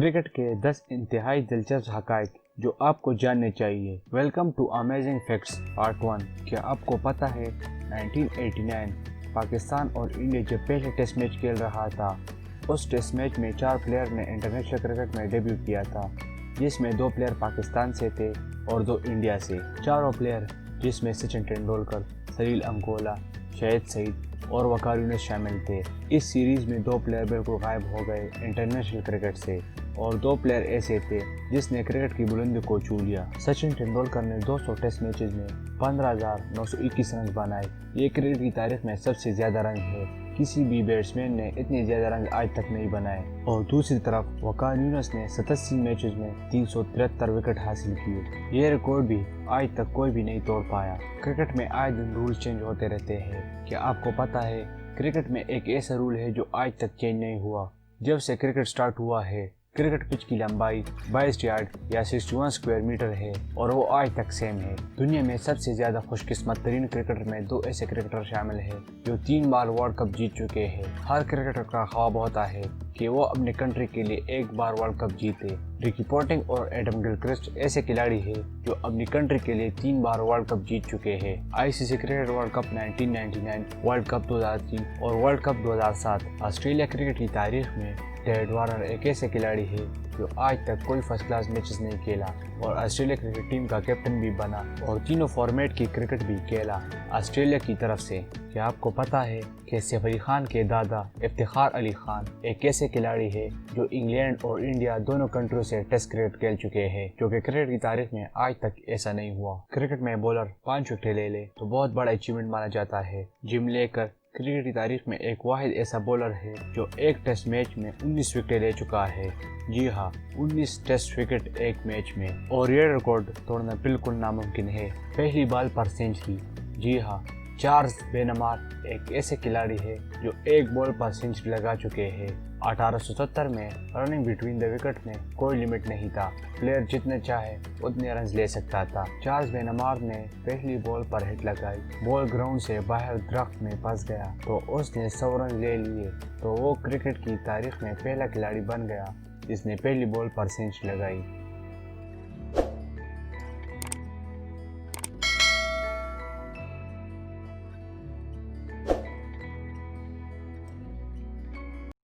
Cricket کے 10 انتہائی دلچسپ حقائق جو آپ کو جاننے چاہیے۔ Welcome to amazing facts part 1۔ کیا آپ کو پتہ ہے 1989 پاکستان اور انڈیا جب پہلے ٹیسٹ میچ کھیل رہا تھا، اس ٹیسٹ میچ میں 4 پلیئر نے انٹرنیشنل کرکٹ میں ڈیبیو کیا تھا، جس میں 2 پلیئر پاکستان سے تھے اور 2 انڈیا سے۔ چاروں پلیئر جس میں سچن ٹینڈولکر، سلیل انکولا، شاہد سعید اور وقار یونس شامل تھے۔ اس سیریز میں 2 پلیئر بالکل غائب ہو گئے انٹرنیشنل کرکٹ سے، اور 2 پلیئر ایسے تھے جس نے کرکٹ کی بلندی کو چھو لیا۔ سچن ٹینڈولکر نے 200 ٹیسٹ میچز میں 15,921 رنز بنائے۔ یہ کرکٹ کی تاریخ میں سب سے زیادہ رنز ہے، کسی بھی بیٹسمین نے اتنے زیادہ رنز آج تک نہیں بنائے۔ اور دوسری طرف وقار یونس نے 87 میچز میں 373 وکٹ حاصل کیے۔ یہ ریکارڈ بھی آج تک کوئی بھی نہیں توڑ پایا۔ کرکٹ میں آئے دن رول چینج ہوتے رہتے ہیں۔ کیا آپ کو پتہ ہے کرکٹ میں ایک ایسا رول ہے جو آج تک چینج نہیں ہوا؟ جب سے کرکٹ سٹارٹ ہوا ہے، کرکٹ پچ کی لمبائی 22 یارڈ یا 61 اسکوائر میٹر ہے، اور وہ آج تک سیم ہے۔ دنیا میں سب سے زیادہ خوش قسمت ترین کرکٹر میں 2 ایسے کرکٹر شامل ہیں جو 3 بار ورلڈ کپ جیت چکے ہیں۔ ہر کرکٹر کا خواب ہوتا ہے کہ وہ اپنے کنٹری کے لیے ایک بار ورلڈ کپ جیتے۔ رکی پونٹنگ اور ایڈم گلکرسٹ ایسے کھلاڑی ہیں جو اپنی کنٹری کے لیے 3 بار ورلڈ کپ جیت چکے ہیں۔ ICC cricket world cup 1999، world cup 2003 اور ورلڈ کپ 2007۔ آسٹریلیا کرکٹ کی تاریخ میں ڈیوڈ وارنر ایک ایسے کھلاڑی ہے جو آج تک کوئی فرسٹ کلاس میچز نہیں کھیلا اور آسٹریلیا کرکٹ ٹیم کا کیپٹن بھی بنا، اور تینوں فارمیٹ کی کرکٹ بھی کھیلا آسٹریلیا کی طرف سے۔ کیا آپ کو پتہ ہے کہ سیف علی خان کے دادا افتخار علی خان ایک ایسے کھلاڑی ہے جو انگلینڈ اور انڈیا دونوں کنٹریوں سے ٹیسٹ کرکٹ کھیل چکے ہیں، جو کہ کرکٹ کی تاریخ میں آج تک ایسا نہیں ہوا۔ کرکٹ میں بولر 5 وکٹیں لے لے تو بہت بڑا اچیومنٹ مانا جاتا ہے۔ جم لیکر کرکٹ کی تاریخ میں ایک واحد ایسا بولر ہے جو ایک ٹیسٹ میچ میں 19 وکٹیں لے چکا ہے۔ جی ہاں، 19 ٹیسٹ وکٹ ایک میچ میں، اور یہ ریکارڈ توڑنا بالکل ناممکن ہے۔ پہلی بال پر سینچری۔ جی ہاں، چارلس بینمار ایک ایسے کھلاڑی ہے جو ایک بال پر سینچری لگا چکے ہیں۔ 1870 میں رننگ بٹوین دا وکٹ میں کوئی لمٹ نہیں تھا، پلیئر جتنے چاہے اتنے رنز لے سکتا تھا۔ چارلس بینمار نے پہلی بال پر ہٹ لگائی، بال گراؤنڈ سے باہر درخت میں پھنس گیا تو اس نے 100 رنز لے لیے، تو وہ کرکٹ کی تاریخ میں پہلا کھلاڑی بن گیا جس نے پہلی بال پر سینچری لگائی۔